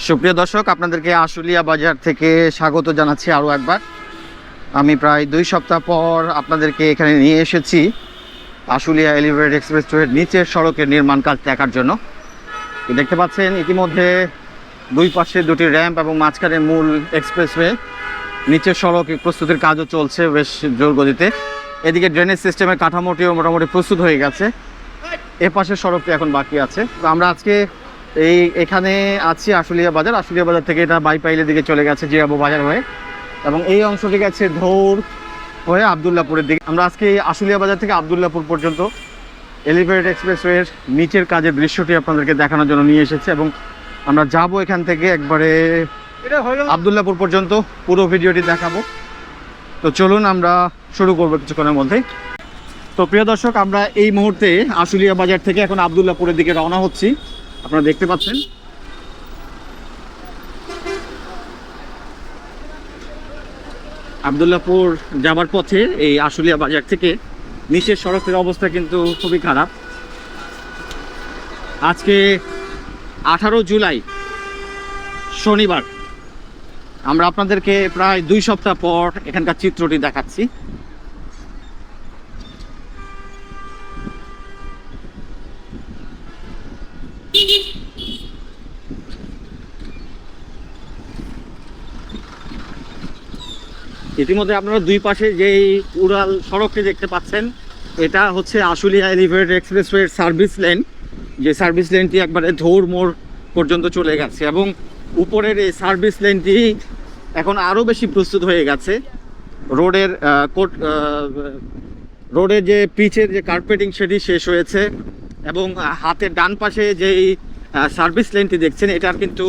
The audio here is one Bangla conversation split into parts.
সুপ্রিয় দর্শক, আপনাদেরকে আশুলিয়া বাজার থেকে স্বাগত জানাচ্ছি আরও একবার। আমি প্রায় 2 সপ্তাহ পর আপনাদেরকে এখানে নিয়ে এসেছি আশুলিয়া এলিভেটেড এক্সপ্রেসওয়ের নিচের সড়কের নির্মাণ কাজ দেখার জন্য। দেখতে পাচ্ছেন ইতিমধ্যে দুই পাশে দুটি র্যাম্প এবং মাঝখানে মূল এক্সপ্রেসওয়ে নিচের সড়ক প্রস্তুতির কাজও চলছে বেশ জোর গতিতে। এদিকে ড্রেনেজ সিস্টেমের কাঠামোটিও মোটামুটি প্রস্তুত হয়ে গেছে, এ পাশের সড়কটি এখন বাকি আছে। তো আমরা আজকে এখানে আছি আশুলিয়া বাজার থেকে এটা বাইপাইলের দিকে চলে গেছে জিরাবো বাজার হয়ে, এবং এই অংশটি গেছে ধৌর হয়ে আবদুল্লাপুরের দিকে। আমরা আজকে আশুলিয়া বাজার থেকে আবদুল্লাপুর পর্যন্ত এলিভেটেড এক্সপ্রেসওয়ের নিচের কাজের দৃশ্যটি আপনাদেরকে দেখানোর জন্য নিয়ে এসেছে, এবং আমরা যাব এখান থেকে একবারে আবদুল্লাপুর পর্যন্ত পুরো ভিডিওটি দেখাবো। তো চলুন আমরা শুরু করবো কিছুক্ষণের মধ্যেই। তো প্রিয় দর্শক, আমরা এই মুহূর্তে আশুলিয়া বাজার থেকে এখন আবদুল্লাপুরের দিকে রওনা হচ্ছি। আপনারা দেখতে পাচ্ছেন আবদুল্লাপুর যাবার পথে এই আশুলিয়া বাজার থেকে নিচের সড়কের অবস্থা কিন্তু খুবই খারাপ। আজকে 18 জুলাই শনিবার আমরা আপনাদেরকে প্রায় 2 সপ্তাহ পর এখানকার চিত্রটি দেখাচ্ছি। ইতিমধ্যে আপনারা দুই পাশে যেই উড়াল সড়কটি দেখতে পাচ্ছেন, এটা হচ্ছে আশুলিয়া এলিভেটেড এক্সপ্রেসওয়ের সার্ভিস লেন, যে সার্ভিস লেনটি একবারে ধৌর মোড় পর্যন্ত চলে গেছে, এবং উপরের এই সার্ভিস লেনটি এখন আরও বেশি প্রস্তুত হয়ে গেছে। রোডের যে পিচের যে কার্পেটিং সেটি শেষ হয়েছে, এবং হাতের ডান পাশে যেই সার্ভিস লেনটি দেখছেন এটার কিন্তু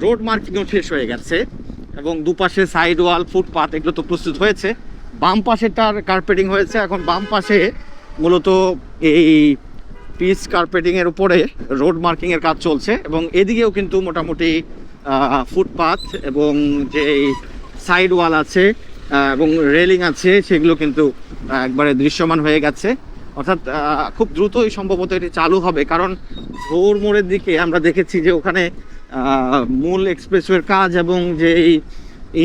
রোড মার্কিংও শেষ হয়ে গেছে, এবং দুপাশে সাইড ওয়াল ফুটপাথ এগুলো তো প্রস্তুত হয়েছে। বাম পাশেরটার কার্পেটিং হয়েছে, এখন বাম পাশে মূলত এই পিচ কার্পেটিংয়ের উপরে রোড মার্কিংয়ের কাজ চলছে, এবং এদিকেও কিন্তু মোটামুটি ফুটপাথ এবং যে সাইড ওয়াল আছে এবং রেলিং আছে সেগুলো কিন্তু একবারে দৃশ্যমান হয়ে গেছে। অর্থাৎ খুব দ্রুতই সম্ভবত এটি চালু হবে, কারণ ভোর মোড়ের দিকে আমরা দেখেছি যে ওখানে মূল এক্সপ্রেসওয়ের কাজ এবং যে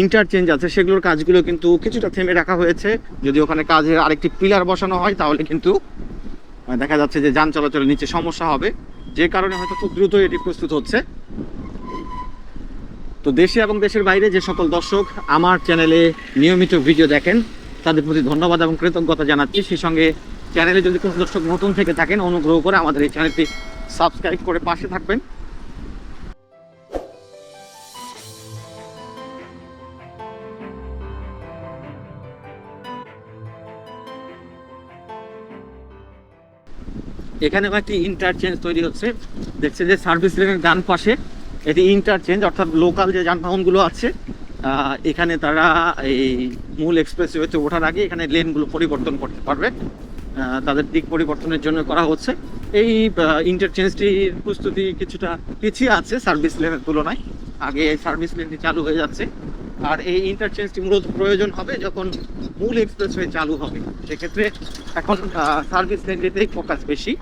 ইন্টারচেঞ্জ আছে সেগুলোর কাজগুলো কিন্তু কিছুটা থেমে রাখা হয়েছে। যদি ওখানে কাজের আরেকটি পিলার বসানো হয় তাহলে কিন্তু দেখা যাচ্ছে যে যান চলাচলের নিচে সমস্যা হবে, যে কারণে হয়তো খুব দ্রুত এটি প্রস্তুত হচ্ছে। তো দেশে এবং দেশের বাইরে যে সকল দর্শক আমার চ্যানেলে নিয়মিত ভিডিও দেখেন তাদের প্রতি ধন্যবাদ এবং কৃতজ্ঞতা জানাচ্ছি। সেই সঙ্গে চ্যানেলে যদি কোনো দর্শক নতুন থেকে থাকেন অনুগ্রহ করে আমাদের এই চ্যানেলটি সাবস্ক্রাইব করে পাশে থাকবেন। এখানেও একটি ইন্টারচেঞ্জ তৈরি হচ্ছে, দেখছে যে সার্ভিস লেনের ডান পাশে এটি ইন্টারচেঞ্জ, অর্থাৎ লোকাল যে যানবাহনগুলো আছে এখানে তারা এই মূল এক্সপ্রেসওয়েতে ওঠার আগে এখানে লেনগুলো পরিবর্তন করতে পারবে, তাদের দিক পরিবর্তনের জন্য করা হচ্ছে। এই ইন্টারচেঞ্জটির প্রস্তুতি কিছুটা পিছিয়ে আছে সার্ভিস লেনের তুলনায়, আগে সার্ভিস লেনটি চালু হয়ে যাচ্ছে, আর এই ইন্টারচেঞ্জটি মূলত প্রয়োজন হবে যখন মূল এক্সপ্রেসওয়ে চালু হবে, সেক্ষেত্রে এখন সার্ভিস লেনটিতেই ফোকাস বেশি।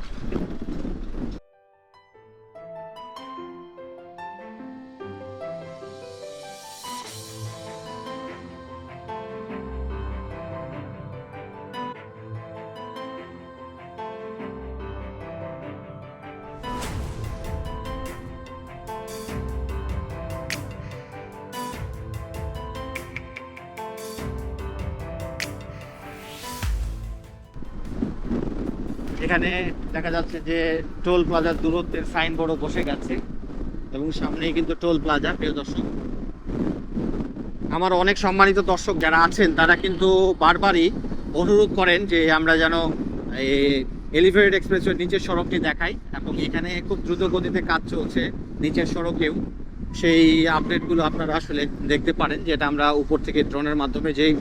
এখানে দেখা যাচ্ছে যে টোল প্লাজার দূরত্বের সাইনবোর্ডও বসে গেছে, এবং সামনেই কিন্তু টোল প্লাজা। প্রিয় দর্শক, আমার অনেক সম্মানিত দর্শক যারা আছেন তারা কিন্তু বারবারই অনুরোধ করেন যে আমরা যেন এলিভেটেড এক্সপ্রেসওয়ের নিচের সড়কটি দেখাই, এবং এখানে খুব দ্রুত গতিতে কাজ চলছে নিচের সড়কেও। সেই আপডেটগুলো আপনারা আসলে দেখতে পারেন, যেটা আমরা উপর থেকে ড্রোনের মাধ্যমে যেই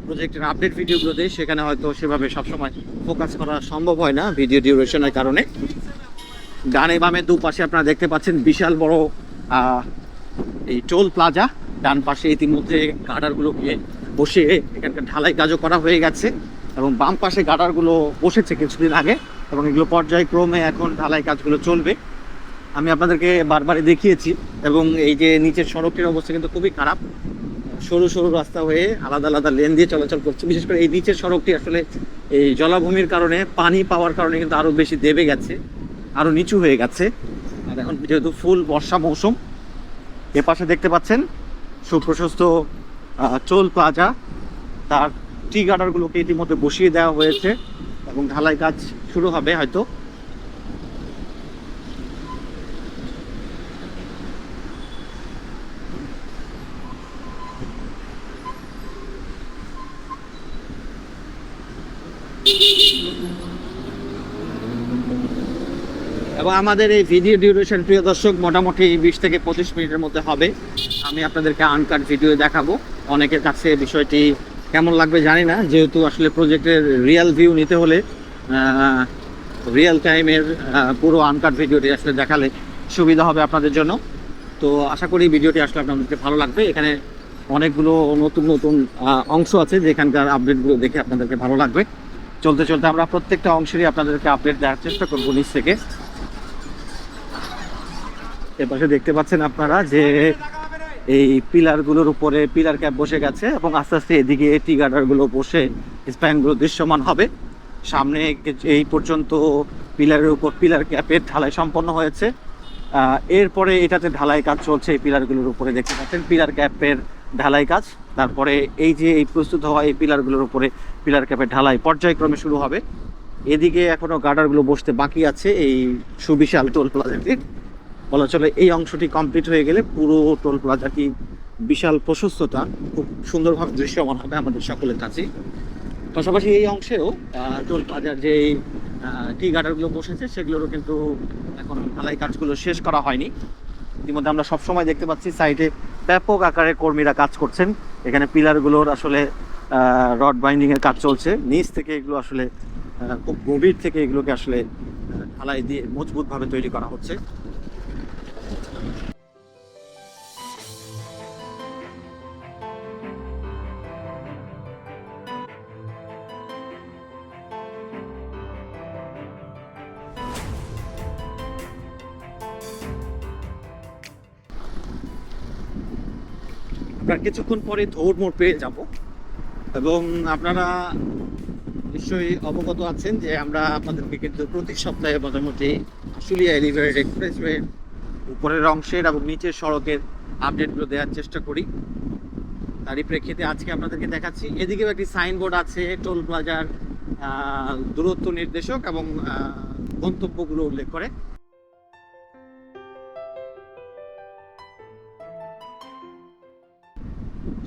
প্রজেক্টের আপডেট ভিডিওগুলো দিই সেখানে হয়তো সেভাবে সবসময় ফোকাস করা সম্ভব হয় না ভিডিও ডিউরেশনের কারণে। ডানে বামে দুপাশে আপনারা দেখতে পাচ্ছেন বিশাল বড় এই টোল প্লাজা। ডান পাশে ইতিমধ্যে গার্ডারগুলো গিয়ে বসে এখানকার ঢালাই কাজও করা হয়ে গেছে, এবং বাম পাশে গার্ডারগুলো বসেছে কিছুদিন আগে, এবং এগুলো পর্যায়ক্রমে এখন ঢালাই কাজগুলো চলবে। আমি আপনাদেরকে বারবারই দেখিয়েছি। এবং এই যে নিচের সড়কটির অবস্থা কিন্তু খুবই খারাপ, সরু সরু রাস্তা হয়ে আলাদা আলাদা লেন দিয়ে চলাচল করছে। বিশেষ করে এই নিচের সড়কটি আসলে এই জলাভূমির কারণে, পানি পাওয়ার কারণে কিন্তু আরও বেশি দেবে গেছে, আরও নিচু হয়ে গেছে। আর এখন যেহেতু ফুল বর্ষা মৌসুম, এ পাশে দেখতে পাচ্ছেন সুপ্রশস্ত টোল প্লাজা, তার টি গার্ডারগুলোকে ইতিমধ্যে বসিয়ে দেওয়া হয়েছে এবং ঢালাই কাজ শুরু হবে হয়তো। এবং আমাদের এই ভিডিও ডিউরেশন, প্রিয় দর্শক, মোটামুটি 20 থেকে 25 মিনিটের মধ্যে হবে। আমি আপনাদেরকে আনকাট ভিডিও দেখাবো। অনেকের কাছে বিষয়টি কেমন লাগবে জানি না, যেহেতু আসলে প্রজেক্টের রিয়েল ভিউ নিতে হলে রিয়েল টাইমের পুরো আনকাট ভিডিওটি আসলে দেখালে সুবিধা হবে আপনাদের জন্য। তো আশা করি ভিডিওটি আসলে আপনাদেরকে ভালো লাগবে। এখানে অনেকগুলো নতুন নতুন অংশ আছে যেখানকার আপডেটগুলো দেখে আপনাদেরকে ভালো লাগবে। চলতে চলতে আমরা প্রত্যেকটা অংশেরই আপনাদেরকে আপডেট দেওয়ার চেষ্টা করবো নিচ থেকে। এপাশে দেখতে পাচ্ছেন আপনারা যে এই পিলারগুলোর উপরে পিলার ক্যাপ বসে গেছে এবং আস্তে আস্তে এদিকে টি গার্ডারগুলো বসে স্প্যানগুলো দৃশ্যমান হবে। সামনে এই পর্যন্ত পিলারের উপর পিলার ক্যাপের ঢালাই সম্পন্ন হয়েছে। এরপরে এটাতে ঢালাই কাজ চলছে। এই পিলারগুলোর উপরে দেখতে পাচ্ছেন পিলার ক্যাপের ঢালাই কাজ। তারপরে এই যে এই প্রস্তুত হওয়া এই পিলারগুলোর উপরে পিলার ক্যাপের ঢালাই পর্যায়ক্রমে শুরু হবে। এদিকে এখনো গার্ডারগুলো বসতে বাকি আছে এই সুবিশাল টোল প্লাজাটির। বলা চলে এই অংশটি কমপ্লিট হয়ে গেলে পুরো টোল প্লাজাটি বিশাল প্রশস্ততা খুব সুন্দরভাবে দৃশ্যমান হবে আমাদের সকলের কাছে। পাশাপাশি এই অংশেও টোল প্লাজার যে টি গার্ডারগুলো বসেছে সেগুলোরও কিন্তু এখন ঢালাই কাজগুলো শেষ করা হয়নি। ইতিমধ্যে আমরা সবসময় দেখতে পাচ্ছি সাইডে ব্যাপক আকারে কর্মীরা কাজ করছেন। এখানে পিলারগুলোর আসলে রড বাইন্ডিংয়ের কাজ চলছে। নিচ থেকে এগুলো আসলে খুব গভীর থেকে এগুলোকে আসলে ঢালাই দিয়ে মজবুতভাবে তৈরি করা হচ্ছে। আমরা কিছুক্ষণ পরে ধৌর মোড় পেয়ে যাব এবং আপনারা নিশ্চয়ই অবগত আছেন যে আমরা আপনাদেরকে কিন্তু প্রতি সপ্তাহে মোটামুটি আশুলিয়া এলিভেটেড এক্সপ্রেসওয়ে উপরের অংশের এবং নিচের সড়কের আপডেটগুলো দেওয়ার চেষ্টা করি। তারই প্রেক্ষিতে আজকে আপনাদেরকে দেখাচ্ছি। এদিকেও একটি সাইনবোর্ড আছে টোল প্লাজার দূরত্ব নির্দেশক এবং গন্তব্যগুলো উল্লেখ করে।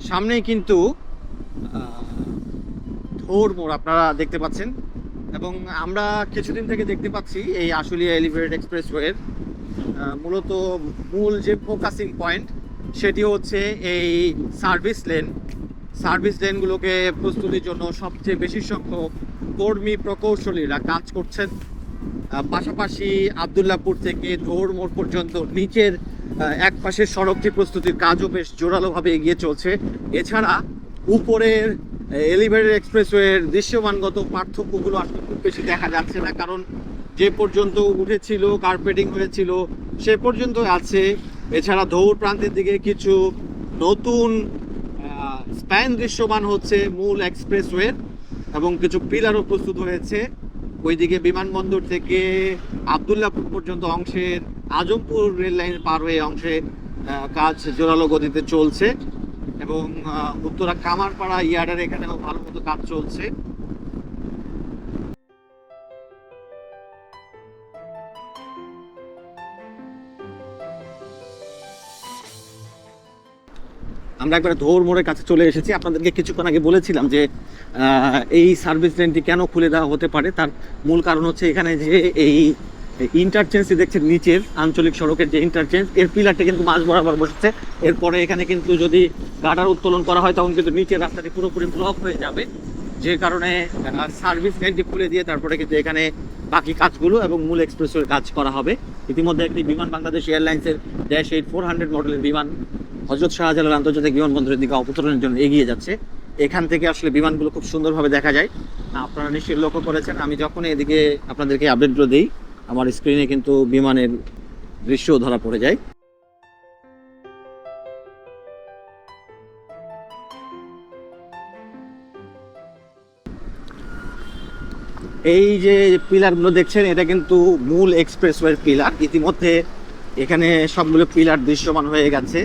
সামনেই কিন্তু ধৌর মোড় আপনারা দেখতে পাচ্ছেন এবং আমরা কিছুদিন থেকে দেখতে পাচ্ছি এই আশুলিয়া এলিভেটেড এক্সপ্রেসওয়ের মূলত মূল যে ফোকাসিং পয়েন্ট সেটি হচ্ছে এই সার্ভিস লেনগুলোকে প্রস্তুতির জন্য সবচেয়ে বেশি সংখ্যক কর্মী প্রকৌশলীরা কাজ করছেন। পাশাপাশি আবদুল্লাপুর থেকে ধৌর মোড় পর্যন্ত নিচের এক পাশের সড়কটি প্রস্তুতির কাজও বেশ জোরালোভাবে এগিয়ে চলছে। এছাড়া উপরের এলিভেটেড এক্সপ্রেসওয়ের দৃশ্যমানগত পার্থক্যগুলো আসলে খুব বেশি দেখা যাচ্ছে না, কারণ যে পর্যন্ত উঠেছিল কার্পেটিং হয়েছিল সে পর্যন্ত আছে। এছাড়া ধৌর প্রান্তের দিকে কিছু নতুন স্প্যান দৃশ্যমান হচ্ছে মূল এক্সপ্রেসওয়ের এবং কিছু পিলারও প্রস্তুত হয়েছে। ওইদিকে বিমানবন্দর থেকে আবদুল্লাপুর পর্যন্ত অংশের আজমপুর রেল লাইন পার হয়ে অংশে কাজ জোরালো গতিতে চলছে এবং উত্তরা কামারপাড়া ইয়ার্ডের এখানেও ভালো মতো কাজ চলছে। আমরা একবার ধৌর মোড়ের কাছে চলে এসেছি। আপনাদেরকে কিছুক্ষণ আগে বলেছিলাম যে এই সার্ভিস লেনটি কেন খুলে দেওয়া হতে পারে, তার মূল কারণ হচ্ছে এখানে যে এই ইন্টারচেঞ্জটি দেখছেন নিচের আঞ্চলিক সড়কের যে ইন্টারচেঞ্জ, এর পিলারটা কিন্তু মাঝ বরাবর বসেছে। এরপরে এখানে কিন্তু যদি গার্ডার উত্তোলন করা হয় তখন কিন্তু নিচের রাস্তাটি পুরোপুরি ব্লক হয়ে যাবে, যে কারণে সার্ভিস লেনটি খুলে দিয়ে তারপরে কিন্তু এখানে বাকি কাজগুলো এবং মূল এক্সপ্রেসওয়ের কাজ করা হবে। ইতিমধ্যে একটি বিমান বাংলাদেশ এয়ারলাইন্সের -8-400 মডেলের বিমান হযরত শাহজালাল আন্তর্জাতিক বিমানবন্দরের দিকে অবতরণের জন্য এগিয়ে যাচ্ছে। এখান থেকে আসলে বিমানগুলো খুব সুন্দরভাবে দেখা যায়। আপনারা নিশ্চয়ই লক্ষ্য করেছেন, আমি যখন এদিকে আপনাদেরকে আপডেটগুলো দিই আমার স্ক্রিনে কিন্তু বিমানের দৃশ্য ধরা পড়ে যায়। এই যে পিলারগুলো দেখছেন, এটা কিন্তু মূল এক্সপ্রেসওয়ের পিলার। ইতিমধ্যে এখানে সবগুলো পিলার দৃশ্যমান হয়ে গেছে,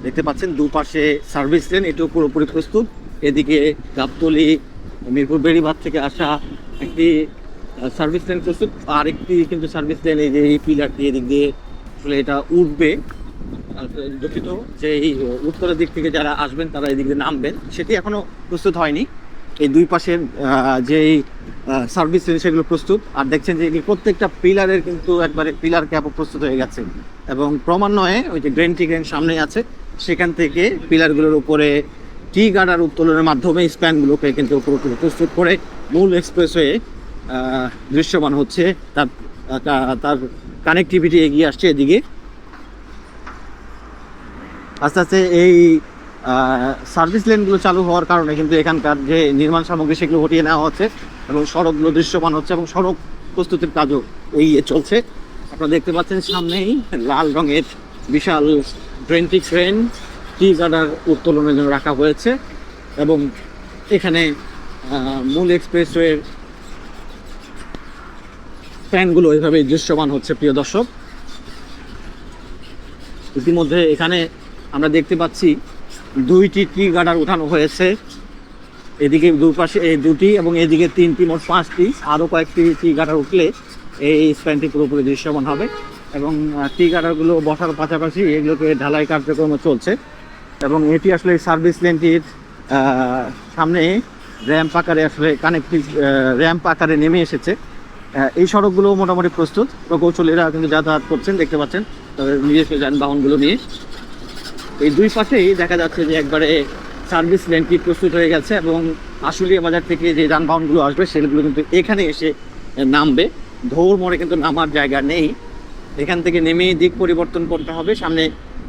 দেখতে পাচ্ছেন। দুপাশে সার্ভিস লেন, এটাও পুরোপুরি প্রস্তুত। এদিকে গাবতলী মিরপুর বেড়িবাঁধ থেকে আসা একটি সার্ভিস লেন প্রস্তুত, আর একটি কিন্তু সার্ভিস লেন এই যে এই পিলার দিয়ে এদিক দিয়ে আসলে এটা উঠবে। দুঃখিত, যে এই উত্তরের দিক থেকে যারা আসবেন তারা এদিক দিয়ে নামবেন, সেটি এখনো প্রস্তুত হয়নি। এই দুই পাশের যেই সার্ভিস লেন সেগুলো প্রস্তুত। আর দেখছেন যে প্রত্যেকটা পিলারের কিন্তু একবারে পিলার ক্যাপও প্রস্তুত হয়ে গেছে, এবং ক্রমান্বয়ে ওই যে গ্রেন টি গ্রেন সামনে আছে, সেখান থেকে পিলারগুলোর উপরে টি গার্ডার উত্তোলনের মাধ্যমে স্প্যানগুলোকে কিন্তু পুরোপুরি প্রস্তুত করে মূল এক্সপ্রেসওয়ে দৃশ্যমান হচ্ছে। তার তার কানেক্টিভিটি এগিয়ে আসছে এদিকে। আস্তে আস্তে এই সার্ভিস লেনগুলো চালু হওয়ার কারণে কিন্তু এখানকার যে নির্মাণ সামগ্রী সেগুলো হটিয়ে নেওয়া হচ্ছে, এবং সড়কগুলো দৃশ্যমান হচ্ছে, এবং সড়ক প্রস্তুতির কাজও এগিয়ে চলছে। আপনারা দেখতে পাচ্ছেন সামনেই লাল রঙের বিশাল ড্রেনটিক ক্রেন টি গার্ডার উত্তোলনের জন্য রাখা হয়েছে, এবং এখানে মূল এক্সপ্রেসওয়ের ফ্যানগুলো এইভাবে দৃশ্যমান হচ্ছে। প্রিয় দর্শক, ইতিমধ্যে এখানে আমরা দেখতে পাচ্ছি দুইটি টি গার্ডার উঠানো হয়েছে। এদিকে দুপাশে এই দুটি এবং এদিকে তিনটি, মোট 5টি। আরও কয়েকটি টি গার্ডার উঠলে এই স্প্যানটি পুরোপুরি দৃশ্যমান হবে, এবং টি গার্ডারগুলো বসার পাশাপাশি এগুলোকে ঢালাই কার্যক্রম চলছে। এবং এটি আসলে সার্ভিস লেনটির সামনে র্যাম্প আকারে আসলে কানেক্টিভ র্যাম্প আকারে নেমে এসেছে। এই সড়কগুলো মোটামুটি প্রস্তুত, প্রকৌশলীরা কিন্তু যাতায়াত করছেন, দেখতে পাচ্ছেন তাদের নিজস্ব যানবাহনগুলো নিয়ে। এই দুই পাশেই দেখা যাচ্ছে যে একবারে সার্ভিস লেনটি প্রস্তুত হয়ে গেছে, এবং আশুলিয়া বাজার থেকে যে যানবাহনগুলো আসবে সেগুলো কিন্তু এখানে এসে নামবে। ধৌর মোড়ে কিন্তু নামার জায়গা নেই, এখান থেকে নেমেই দিক পরিবর্তন করতে হবে। সামনে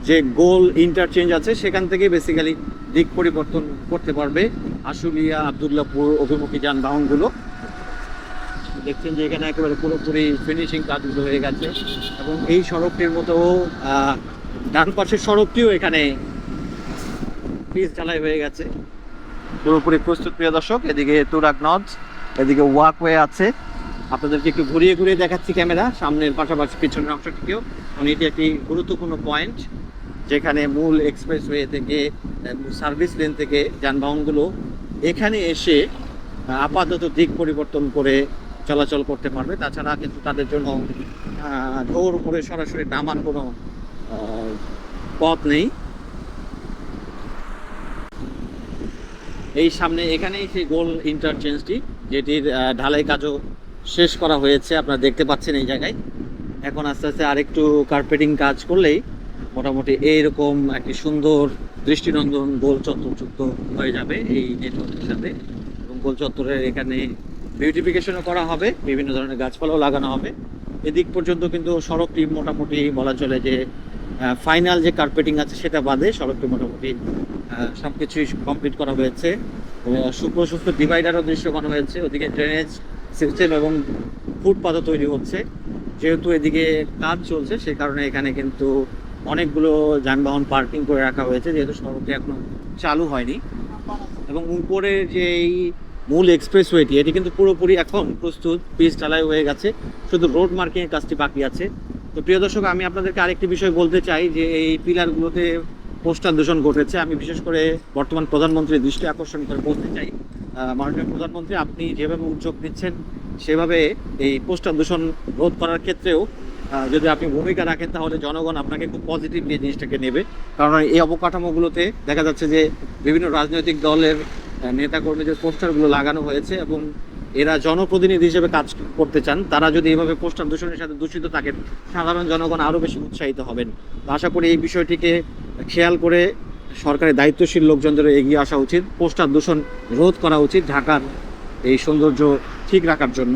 যে গোল ইন্টারচেঞ্জ আছে সেখান থেকে বেসিক্যালি দিক পরিবর্তন করতে পারবে আশুলিয়া আবদুল্লাপুর অভিমুখী যানবাহনগুলো। দেখছেন যে এখানে একেবারে পুরোপুরি ফিনিশিং কাজগুলো হয়ে গেছে, এবং এই সড়কটির মতো ডান পাশের সড়কটিও এখানে পিচ ঢালাই হয়ে গেছে, পুরোপুরি প্রস্তুত। প্রিয় দর্শক, এদিকে তুরাগ নদ, এদিকে ওয়াকওয়ে আছে। আপনাদেরকে একটু ঘুরিয়ে ঘুরিয়ে দেখাচ্ছি ক্যামেরা, সামনের পাশাপাশি পিছনের অংশটিকেও। কারণ এটি একটি গুরুত্বপূর্ণ পয়েন্ট, যেখানে মূল এক্সপ্রেসওয়ে থেকে সার্ভিস লেন থেকে যানবাহনগুলো এখানে এসে আপাতত দিক পরিবর্তন করে চলাচল করতে পারবে। তাছাড়া কিন্তু তাদের জন্য ধৌর উপরে সরাসরি নামার কোনো পথ নেই। এই সামনে এখানেই সেই গোল ইন্টারচেঞ্জটি, যেটির ঢালাই কাজও শেষ করা হয়েছে, আপনারা দেখতে পাচ্ছেন এই জায়গায়। এখন আস্তে আস্তে আরেকটু কার্পেটিং কাজ করলেই মোটামুটি এইরকম একটি সুন্দর দৃষ্টিনন্দন গোল চত্বর যুক্ত হয়ে যাবে এই নেটওয়ার্কের সাথে। এবং গোল চত্বরের এখানে বিউটিফিকেশনও করা হবে, বিভিন্ন ধরনের গাছপালাও লাগানো হবে। এদিক পর্যন্ত কিন্তু সড়কটি মোটামুটি বলা চলে যে ফাইনাল যে কার্পেটিং আছে সেটা বাদে সড়কটি মোটামুটি সব কিছুই কমপ্লিট করা হয়েছে। সুপ্রশস্ত ডিভাইডারও দৃশ্যমান হয়েছে, ওদিকে ড্রেনেজ সিস্টেম এবং ফুটপাথও তৈরি হচ্ছে। যেহেতু এদিকে কাজ চলছে সে কারণে এখানে কিন্তু অনেকগুলো যানবাহন পার্কিং করে রাখা হয়েছে, যেহেতু সড়কটি এখনো চালু হয়নি। এবং উপরে যে এই মূল এক্সপ্রেসওয়েটি, এটি কিন্তু পুরোপুরি এখন প্রস্তুত, পিচ ঢালাই হয়ে গেছে, শুধু রোড মার্কিংয়ের কাজটি বাকি আছে। তো প্রিয় দর্শক, আমি আপনাদেরকে আরেকটি বিষয় বলতে চাই যে এই পিলারগুলোতে পোস্টার দূষণ ঘটেছে। আমি বিশেষ করে বর্তমান প্রধানমন্ত্রীর দৃষ্টি আকর্ষণ করে বলতে চাই, মাননীয় প্রধানমন্ত্রী, আপনি যেভাবে উদ্যোগ নিচ্ছেন সেভাবে এই পোস্টার দূষণ রোধ করার ক্ষেত্রেও যদি আপনি ভূমিকা রাখেন, তাহলে জনগণ আপনাকে খুব পজিটিভলি জিনিসটাকে নেবে। কারণ এই অবকাঠামোগুলোতে দেখা যাচ্ছে যে বিভিন্ন রাজনৈতিক দলের নেতাকর্মীদের পোস্টারগুলো লাগানো হয়েছে, এবং এরা জনপ্রতিনিধি হিসেবে কাজ করতে চান। তারা যদি এভাবে পোস্টার দূষণের সাথে দূষিত থাকেন, সাধারণ জনগণ আরও বেশি উৎসাহিত হবেন। তো আশা করি এই বিষয়টিকে খেয়াল করে সরকারের দায়িত্বশীল লোকজনদের এগিয়ে আসা উচিত, পোস্টার দূষণ রোধ করা উচিত ঢাকার এই সৌন্দর্য ঠিক রাখার জন্য।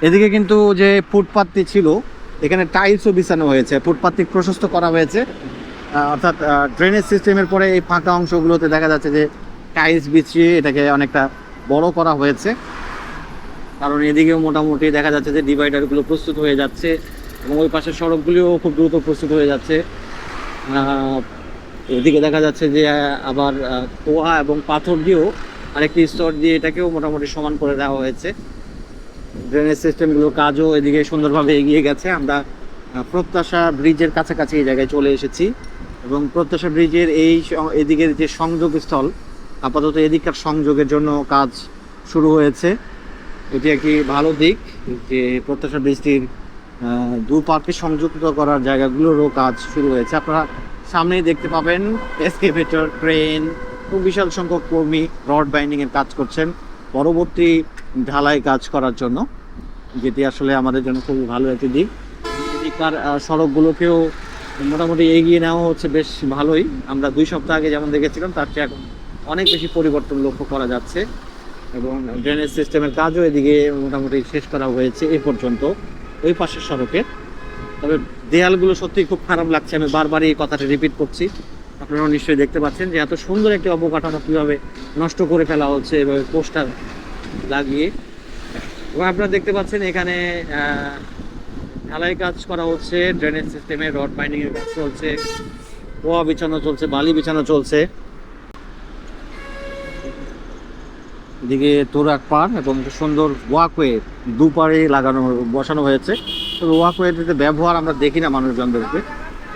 এদিকে কিন্তু যে ফুটপাথটি ছিল, এখানে টাইলসও বিছানো হয়েছে, ফুটপাথটি প্রশস্ত করা হয়েছে, অর্থাৎ ড্রেনেজ সিস্টেমের পরে এই ফাঁকা অংশগুলোতে দেখা যাচ্ছে যে টাইলস বিছিয়ে এটাকে অনেকটা বড় করা হয়েছে। কারণ এদিকেও মোটামুটি দেখা যাচ্ছে যে ডিভাইডারগুলো প্রস্তুত হয়ে যাচ্ছে এবং ওই পাশের সড়কগুলিও খুব দ্রুত প্রস্তুত হয়ে যাচ্ছে। এদিকে দেখা যাচ্ছে যে আবার পোহা এবং পাথর দিয়েও আরেকটি স্তর দিয়ে এটাকেও মোটামুটি সমান করে দেওয়া হয়েছে। ড্রেনেজ সিস্টেমগুলোর কাজও এদিকে সুন্দরভাবে এগিয়ে গেছে। আমরা প্রত্যাশা ব্রিজের কাছাকাছি এই জায়গায় চলে এসেছি এবং প্রত্যাশা ব্রিজের এদিকের যে সংযোগস্থল, আপাতত এদিককার সংযোগের জন্য কাজ শুরু হয়েছে। এটি একটি ভালো দিক যে প্রত্যাশা ব্রিজটির দুপার্কে সংযুক্ত করার জায়গাগুলোরও কাজ শুরু হয়েছে। আপনারা সামনেই দেখতে পাবেন এক্সকেভেটর, ক্রেন এবং বিশাল সংখ্যক কর্মী রড বাইন্ডিংয়ের কাজ করছেন পরবর্তী ঢালাই কাজ করার জন্য, যেটি আসলে আমাদের জন্য খুবই ভালো একটি দিক। এদিককার সড়কগুলোকেও মোটামুটি এগিয়ে নেওয়া হচ্ছে বেশ ভালোই। আমরা 2 সপ্তাহ আগে যেমন দেখেছিলাম তার চেয়ে এখন অনেক বেশি পরিবর্তন লক্ষ্য করা যাচ্ছে এবং ড্রেনেজ সিস্টেমের কাজও এদিকে মোটামুটি শেষ করা হয়েছে এ পর্যন্ত ওই পাশের সড়কে। তবে দেয়ালগুলো সত্যি খুব খারাপ লাগছে, আমি বারবারই এই কথাটা রিপিট করছি। আপনারাও নিশ্চয়ই দেখতে পাচ্ছেন যে এত সুন্দর একটি অবকাঠামো কীভাবে নষ্ট করে ফেলা হচ্ছে এভাবে পোস্টার লাগিয়ে। এবং আপনারা দেখতে পাচ্ছেন এখানে ঢালাই কাজ করা হচ্ছে, ড্রেনেজ সিস্টেমে রড বাইন্ডিংয়ের কাজ চলছে, পোয়া বিছানো চলছে, বালি বিছানো চলছে। এদিকে তোরাক পার এবং সুন্দর ওয়াকওয়ে দুপারে বসানো হয়েছে। তবে ওয়াকওয়েতে ব্যবহার আমরা দেখি না মানুষজনদেরকে।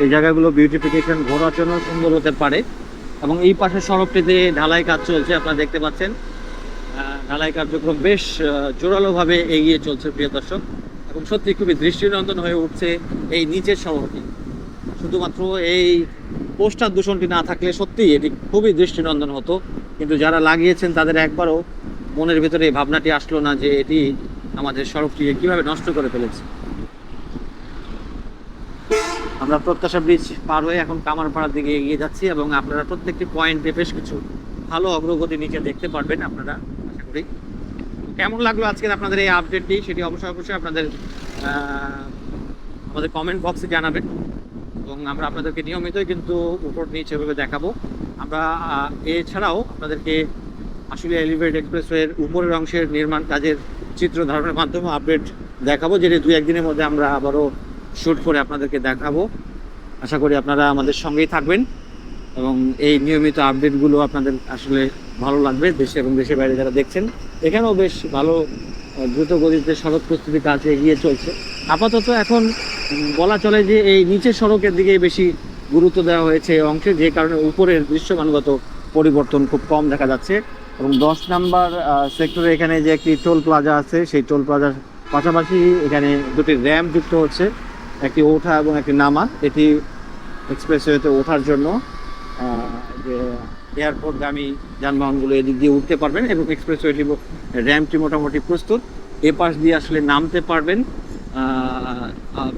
এই জায়গাগুলো বিউটিফিকেশন ঘোরার জন্য সুন্দর হতে পারে। এবং এই পাশের সড়কটিতে ঢালাই কাজ চলছে, আপনারা দেখতে পাচ্ছেন ঢালাই কার্যক্রম বেশ জোরালোভাবে এগিয়ে চলছে প্রিয় দর্শক। এবং সত্যি খুবই দৃষ্টিনন্দন হয়ে উঠছে এই নিচের সড়কটি। শুধুমাত্র এই পোস্টার দূষণটি না থাকলে সত্যিই এটি খুবই দৃষ্টিনন্দন হতো, কিন্তু যারা লাগিয়েছেন তাদের একবারও মনের ভিতরে এই ভাবনাটি আসলো না যে এটি আমাদের সড়কটিকে কীভাবে নষ্ট করে ফেলেছে। আমরা প্রত্যাশা ব্রিজ পার হয়ে এখন কামারপাড়ার দিকে এগিয়ে যাচ্ছি এবং আপনারা প্রত্যেকটি পয়েন্টে বেশ কিছু ভালো অগ্রগতি নিচে দেখতে পারবেন আপনারা, আশা করি। কেমন লাগলো আজকের আপনাদের এই আপডেটটি সেটি অবশ্যই আপনাদের আমাদের কমেন্ট বক্সে জানাবেন এবং আমরা আপনাদেরকে নিয়মিতই কিন্তু উপর নিচে এভাবে দেখাবো। আমরা এছাড়াও আপনাদেরকে আশুলিয়া এলিভেটেড এক্সপ্রেসওয়ের উপরের অংশের নির্মাণ কাজের চিত্র ধারণের মাধ্যমে আপডেট দেখাবো, যেটি 2-1 দিনের মধ্যে আমরা আবারও শ্যুট করে আপনাদেরকে দেখাবো। আশা করি আপনারা আমাদের সঙ্গেই থাকবেন এবং এই নিয়মিত আপডেটগুলো আপনাদের আসলে ভালো লাগবে। দেশে এবং দেশের বাইরে যারা দেখছেন, এখানেও বেশ ভালো দ্রুত গতিতে সড়ক প্রস্তুতি কাজ এগিয়ে চলছে। আপাতত এখন বলা চলে যে এই নিচের সড়কের দিকে বেশি গুরুত্ব দেওয়া হয়েছে এই অংশে, যে কারণে উপরের দৃশ্যমানগত পরিবর্তন খুব কম দেখা যাচ্ছে। এবং 10 নাম্বার সেক্টরে এখানে যে একটি টোল প্লাজা আছে, সেই টোল প্লাজার পাশাপাশি এখানে 2টি র্যাম্প যুক্ত হচ্ছে, একটি ওঠা এবং একটি নামা। এটি এক্সপ্রেসওয়েতে ওঠার জন্য যে এয়ারপোর্টগামী যানবাহনগুলো এদিক দিয়ে উঠতে পারবেন এবং এক্সপ্রেসওয়েটি র্যাম্পটি মোটামুটি প্রস্তুত। এ পাশ দিয়ে আসলে নামতে পারবেন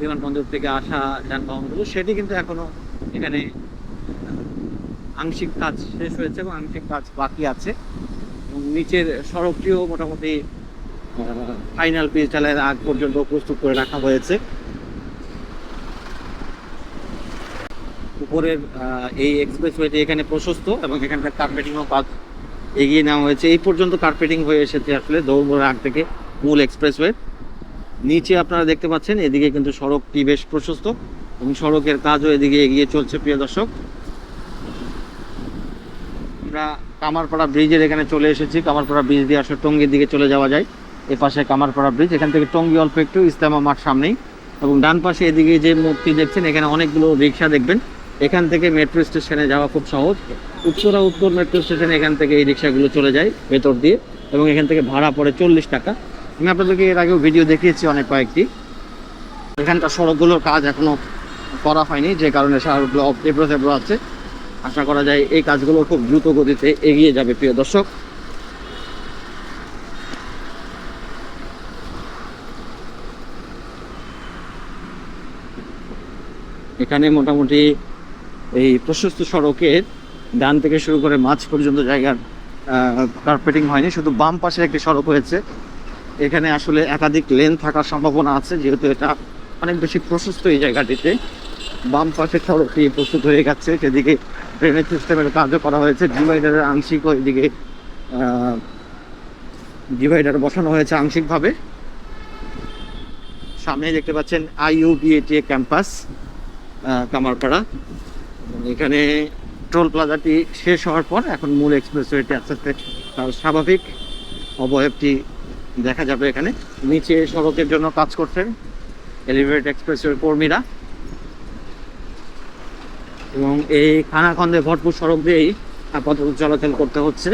বিমানবন্দর থেকে আসা যানবাহনগুলো। সেটি কিন্তু এখনও এখানে আংশিক কাজ শেষ হয়েছে এবং আংশিক কাজ বাকি আছে এবং নিচের সড়কটিও মোটামুটি ফাইনাল পিচ ঢালাইয়ের আগ পর্যন্ত প্রস্তুত করে রাখা হয়েছে। উপরের এই এক্সপ্রেসওয়েটি এখানে প্রশস্ত এবং এখানকার কার্পেটিংও কাজ এগিয়ে নেওয়া হয়েছে। এই পর্যন্ত কার্পেটিং হয়ে এসেছে আসলে দৌড়মোড়ার আগ থেকে মূল এক্সপ্রেসওয়ে। নিচে আপনারা দেখতে পাচ্ছেন এদিকে কিন্তু সড়কটি বেশ প্রশস্ত এবং সড়কের কাজও এদিকে এগিয়ে চলছে প্রিয় দর্শক। আমরা কামারপাড়া ব্রিজের এখানে চলে এসেছি। কামারপাড়া ব্রিজ দিয়ে আসলে টঙ্গীর দিকে চলে যাওয়া যায়। এ পাশে কামারপাড়া ব্রিজ, এখান থেকে টঙ্গী অল্প একটু, ইস্তেমা মাঠ সামনেই। এবং ডান পাশে এদিকে যে মূর্তি দেখছেন এখানে অনেকগুলো রিক্সা দেখবেন। এখান থেকে মেট্রো স্টেশনে যাওয়া খুব সহজ। উত্তর মেট্রো স্টেশনে এখান থেকে এই রিক্সাগুলো চলে যায় ভেতর দিয়ে এবং এখান থেকে ভাড়া পড়ে 40 টাকা। আমি আপনাদেরকে এর আগেও ভিডিও দেখিয়েছি অনেক কয়েকটি। এখানকার সড়কগুলোর কাজ এখনও করা হয়নি, যে কারণে সড়কগুলো এবড়ো আছে। আশা করা যায় এই কাজগুলো খুব দ্রুত গতিতে এগিয়ে যাবে প্রিয় দর্শক। এখানে মোটামুটি এই প্রশস্ত সড়কের ডান থেকে শুরু করে মাঝ পর্যন্ত জায়গার কার্পেটিং হয়নি, শুধু বাম পাশে একটি সড়ক হয়েছে। এখানে আসলে একাধিক লেন থাকার সম্ভাবনা আছে, যেহেতু এটা অনেক বেশি প্রশস্ত এই জায়গাটিতে। বাম পাশের সড়কটি প্রস্তুত হয়ে গেছে, সেদিকে ড্রেনেজ সিস্টেমের কাজও করা হয়েছে। ডিভাইডারের আংশিক এদিকে ডিভাইডার বসানো হয়েছে আংশিকভাবে। সামনে দেখতে পাচ্ছেন IUBATA ক্যাম্পাস কামারপাড়া। এখানে টোল প্লাজাটি শেষ হওয়ার পর এখন মূল এক্সপ্রেসওয়েটি আস্তে আস্তে তার স্বাভাবিক অবয়বটি দেখা যাবে। এখানে নিচে সড়কের জন্য কাজ করছেন এলিভেটেড এক্সপ্রেসওয়ের কর্মীরা, এবং এই খানাখন্দে ভরপুর সড়ক দিয়েই আপাতত চলাচল করতে হচ্ছে।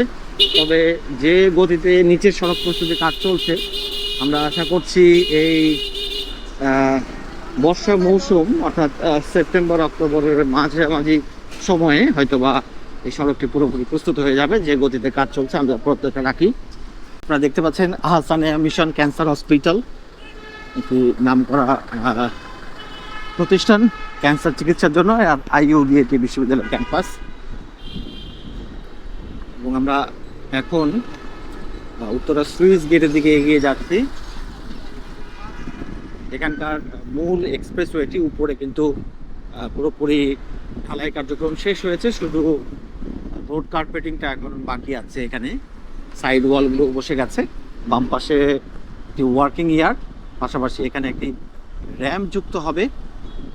তবে যে গতিতে নিচের সড়ক প্রস্তুতি কাজ চলছে, আমরা আশা করছি এই বর্ষা মৌসুম অর্থাৎ সেপ্টেম্বর অক্টোবরের মাঝামাঝি সময়ে হয়তোবা এই সড়কটি পুরোপুরি প্রস্তুত হয়ে যাবে। যে গতিতে কাজ চলছে আমরা প্রত্যেকটা রাখি। আপনারা দেখতে পাচ্ছেন আহসানিয়া মিশন ক্যান্সার হসপিটাল, একটি নামকরা প্রতিষ্ঠান ক্যান্সার চিকিৎসার জন্য, আর IUBATA বিশ্ববিদ্যালয় ক্যাম্পাস। এবং আমরা এখন উত্তরা সুইচ গেটের দিকে এগিয়ে যাচ্ছি। এখানকার মূল এক্সপ্রেসওয়েটি উপরে কিন্তু পুরোপুরি ঢালাই কার্যক্রম শেষ হয়েছে, শুধু রোড কার্পেটিংটা এখন বাকি আছে। এখানে সাইড ওয়ালগুলো বসে গেছে। বাম পাশে একটি ওয়ার্কিং ইয়ার্ড, পাশাপাশি এখানে একটি র্যাম্প যুক্ত হবে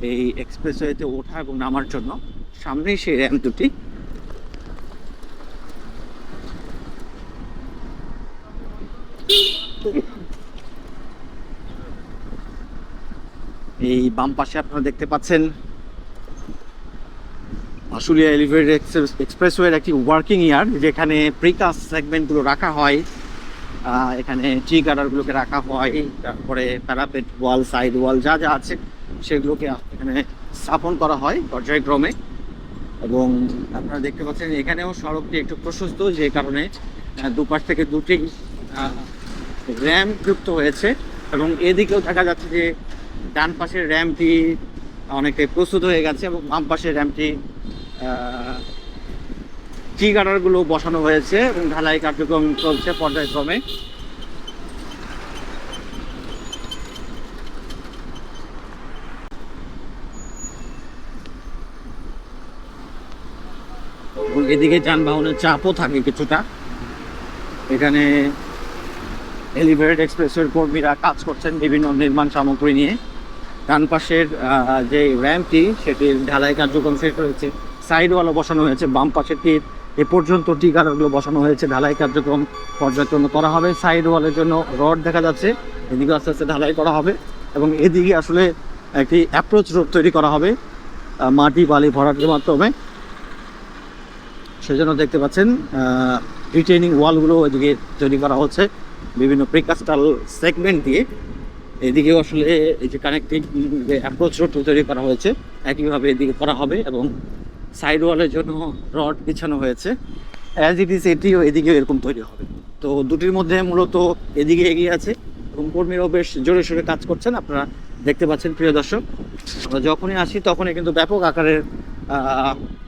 এই এক্সপ্রেসওয়েতে ওঠা এবং নামার জন্য। সামনেই সেই র্যাম্প দুটি। এই বাম পাশে আপনারা দেখতে পাচ্ছেন আশুলিয়া এলিভেটেড এক্সপ্রেসওয়ের একটি ওয়ার্কিং ইয়ার্ড, যেখানে প্রিকাস্ট সেগমেন্টগুলো রাখা হয়। এখানে টি গার্ডারগুলোকে রাখা হয়, তারপরে প্যারাপেট ওয়াল, সাইড ওয়াল যা যা আছে সেগুলোকে এখানে স্থাপন করা হয় পর্যায়ক্রমে। এবং আপনারা দেখতে পাচ্ছেন এখানেও সড়কটি একটু প্রশস্ত, যে কারণে দুপাশ থেকে দুটি র্যাম্প যুক্ত হয়েছে। এবং এদিকেও দেখা যাচ্ছে যে ডান পাশের র্যাম্পটি অনেকটাই প্রস্তুত হয়ে গেছে, এবং বাম পাশের র্যাম্পটি টি গার্ডারগুলো বসানো হয়েছে এবং ঢালাই কার্যক্রম চলছে পর্যায়ক্রমে। এদিকে যানবাহনের চাপও থাকে কিছুটা। এখানে এলিভেটেড এক্সপ্রেসওয়ের কর্মীরা কাজ করছেন বিভিন্ন নির্মাণ সামগ্রী নিয়ে। ডান পাশের যে র্যাম্পটি সেটির ঢালাই কার্যক্রম শেষ হয়েছে, সাইড ওয়ালও বসানো হয়েছে। বাম পাশেরটির এ পর্যন্ত টি গার্ডারগুলো বসানো হয়েছে, ঢালাই কার্যক্রম পর্যায়ক্রমে করা হবে। সাইড ওয়ালের জন্য রড দেখা যাচ্ছে, এদিকে আস্তে আস্তে ঢালাই করা হবে। এবং এদিকে আসলে একটি অ্যাপ্রোচ রোড তৈরি করা হবে মাটি বালি ভরাটের মাধ্যমে। সেজন্য দেখতে পাচ্ছেন রিটেইনিং ওয়ালগুলো এদিকে তৈরি করা হচ্ছে বিভিন্ন প্রিকাস্টাল সেগমেন্ট দিয়ে। এদিকেও আসলে এই যে কানেক্টিং যে অ্যাপ্রোচ রোড তৈরি করা হয়েছে একইভাবে এদিকে করা হবে, এবং সাইড ওয়ালের জন্য রড বিছানো হয়েছে। অ্যাজ ইট ইজ এটিও এদিকেও এরকম তৈরি হবে। তো দুটির মধ্যে মূলত এদিকে এগিয়ে আছে এবং কর্মীরাও বেশ জোরে সোরে কাজ করছেন, আপনারা দেখতে পাচ্ছেন প্রিয় দর্শক। আমরা যখনই আসি তখনই কিন্তু ব্যাপক আকারের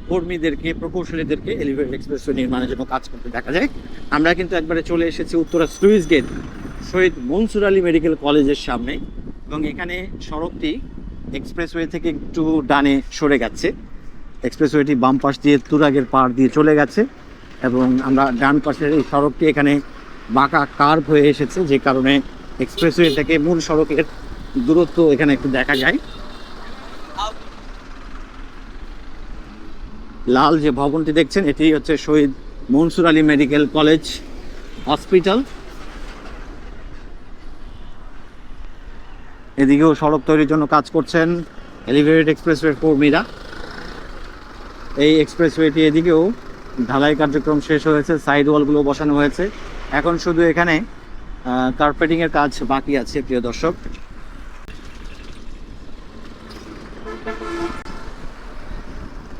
কর্মীদেরকে, প্রকৌশলীদেরকে এলিভেটেড এক্সপ্রেসওয়ে নির্মাণের জন্য কাজ করতে দেখা যায়। আমরা কিন্তু একবারে চলে এসেছি উত্তরা স্লুইস গেট শহীদ মনসুর আলী মেডিকেল কলেজের সামনে, এবং এখানে সড়কটি এক্সপ্রেসওয়ে থেকে একটু ডানে সরে গেছে। এক্সপ্রেসওয়েটি বাম পাশ দিয়ে তুরাগের পাড় দিয়ে চলে গেছে, এবং আমরা ডান পাশের এই সড়কটি এখানে বাঁকা কার্ভ হয়ে এসেছে, যে কারণে এক্সপ্রেসওয়ে থেকে মূল সড়কের দূরত্ব এখানে একটু দেখা যায়। লাল যে ভবনটি দেখছেন এটি হচ্ছে Shahid Mansur Ali medical college hospital. এদিকেও সড়ক তৈরির জন্য কাজ করছেন এলিভেটেড এক্সপ্রেসওয়ের কর্মীরা। এই এক্সপ্রেসওয়েটি এদিকেও ঢালাই কার্যক্রম শেষ হয়েছে, সাইড ওয়ালগুলো বসানো হয়েছে। এখন শুধু এখানে কার্পেটিংয়ের কাজ বাকি আছে প্রিয় দর্শক।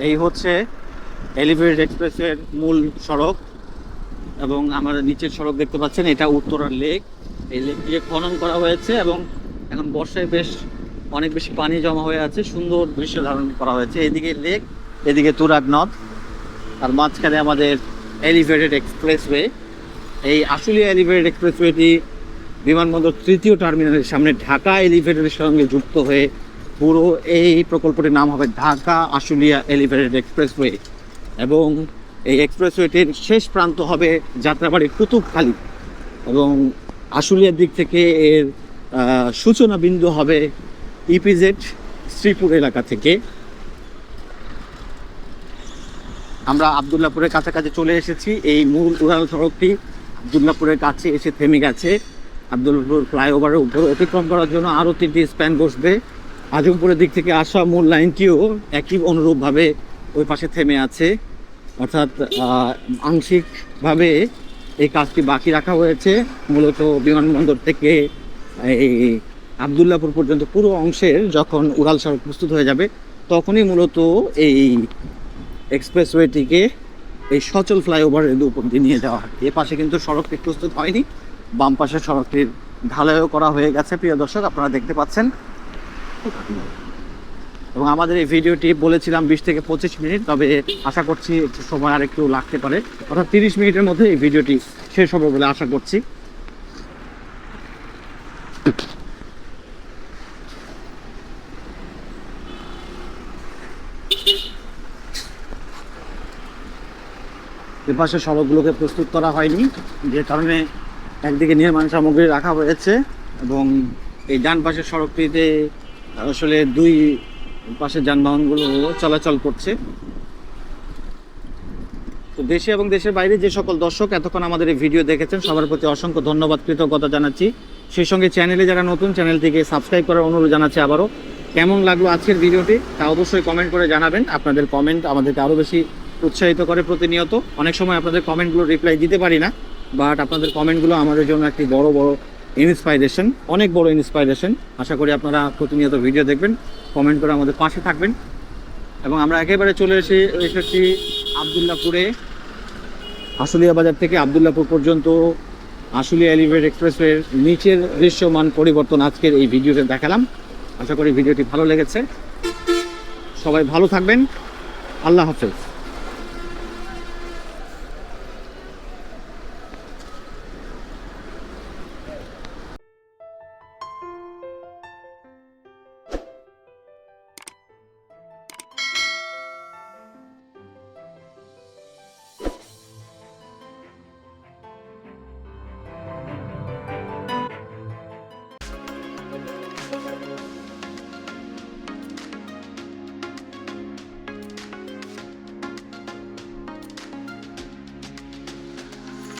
এই হচ্ছে এলিভেটেড এক্সপ্রেসওয়ের মূল সড়ক, এবং আমার নিচের সড়ক দেখতে পাচ্ছেন এটা উত্তরার লেক। এই লেক দিয়ে খনন করা হয়েছে এবং এখন বর্ষায় বেশ অনেক বেশি পানি জমা হয়ে আছে, সুন্দর দৃশ্য ধারণ করা হয়েছে। এদিকে লেক, এদিকে তুরাগ নদ, আর মাঝখানে আমাদের এলিভেটেড এক্সপ্রেসওয়ে। এই আশুলিয়া এলিভেটেড এক্সপ্রেসওয়েটি বিমানবন্দর তৃতীয় টার্মিনালের সামনে ঢাকা এলিভেটেডের সঙ্গে যুক্ত হয়ে পুরো এই প্রকল্পটির নাম হবে ঢাকা আশুলিয়া এলিভেটেড এক্সপ্রেসওয়ে। এবং এই এক্সপ্রেসওয়েটির শেষ প্রান্ত হবে যাত্রাবাড়ির কুতুবখালী। এবং আশুলিয়ার দিক থেকে এর সূচনা বিন্দু হবে ইপিজেড শ্রীপুর এলাকা থেকে। আমরা আবদুল্লাপুরের কাছাকাছি চলে এসেছি। এই মূল উড়াল সড়কটি আবদুল্লাপুরের কাছে এসে থেমে গেছে। আবদুল্লাপুর ফ্লাইওভারের উপরে অতিক্রম করার জন্য আরও 3টি স্প্যান বসবে। আজমপুরের দিক থেকে আসা মূল লাইনটিও একই অনুরূপভাবে ওই পাশে থেমে আছে, অর্থাৎ আংশিকভাবে এই কাজটি বাকি রাখা হয়েছে। মূলত বিমানবন্দর থেকে এই আবদুল্লাপুর পর্যন্ত পুরো অংশের যখন উড়াল সড়ক প্রস্তুত হয়ে যাবে তখনই মূলত এই এক্সপ্রেসওয়েটিকে এই সচল ফ্লাইওভারের উপর দিয়ে নিয়ে যাওয়া হয়। এ পাশে কিন্তু সড়কটি প্রস্তুত হয়নি, বাম পাশের সড়কটির ঢালাইও করা হয়ে গেছে। প্রিয় দর্শক, আপনারা দেখতে পাচ্ছেন। এবং আমাদের এই ভিডিওটি বলেছিলাম 20 থেকে 25 মিনিট, তবে আশা করছি একটু সময় আর একটু লাগতে পারে, অর্থাৎ 30 মিনিটের মধ্যে এই ভিডিওটি শেষ হবে বলে আশা করছি। এপাশে সড়কগুলোকে প্রস্তুত করা হয়নি, যে কারণে একদিকে নির্মাণ সামগ্রী রাখা হয়েছে এবং এই ডান পাশের সড়কটিতে আসলে দুই পাশের যানবাহনগুলো চলাচল করছে। তো দেশে এবং দেশের বাইরে যে সকল দর্শক এতক্ষণ আমাদের এই ভিডিও দেখেছেন সবার প্রতি অসংখ্য ধন্যবাদ, কৃতজ্ঞতা জানাচ্ছি। সেই সঙ্গে চ্যানেলে যারা নতুন, চ্যানেলটিকে সাবস্ক্রাইব করার অনুরোধ জানাচ্ছি আবারও। কেমন লাগলো আজকের ভিডিওটি তা অবশ্যই কমেন্ট করে জানাবেন। আপনাদের কমেন্ট আমাদেরকে আরও বেশি উৎসাহিত করে প্রতিনিয়ত। অনেক সময় আপনাদের কমেন্টগুলো রিপ্লাই দিতে পারি না, বাট আপনাদের কমেন্টগুলো আমাদের জন্য একটি বড় ইন্সপাইরেশন, অনেক বড় ইন্সপাইরেশন। আশা করি আপনারা প্রতিনিয়ত ভিডিও দেখবেন, কমেন্ট করে আমাদের পাশে থাকবেন। এবং আমরা একেবারে চলে এসেছি আবদুল্লাপুরে। আশুলিয়া বাজার থেকে আবদুল্লাপুর পর্যন্ত আশুলিয়া এলিভেটেড এক্সপ্রেসওয়ের নিচের দৃশ্যমান পরিবর্তন আজকের এই ভিডিওতে দেখালাম। আশা করি ভিডিওটি ভালো লেগেছে। সবাই ভালো থাকবেন। আল্লাহ হাফেজ।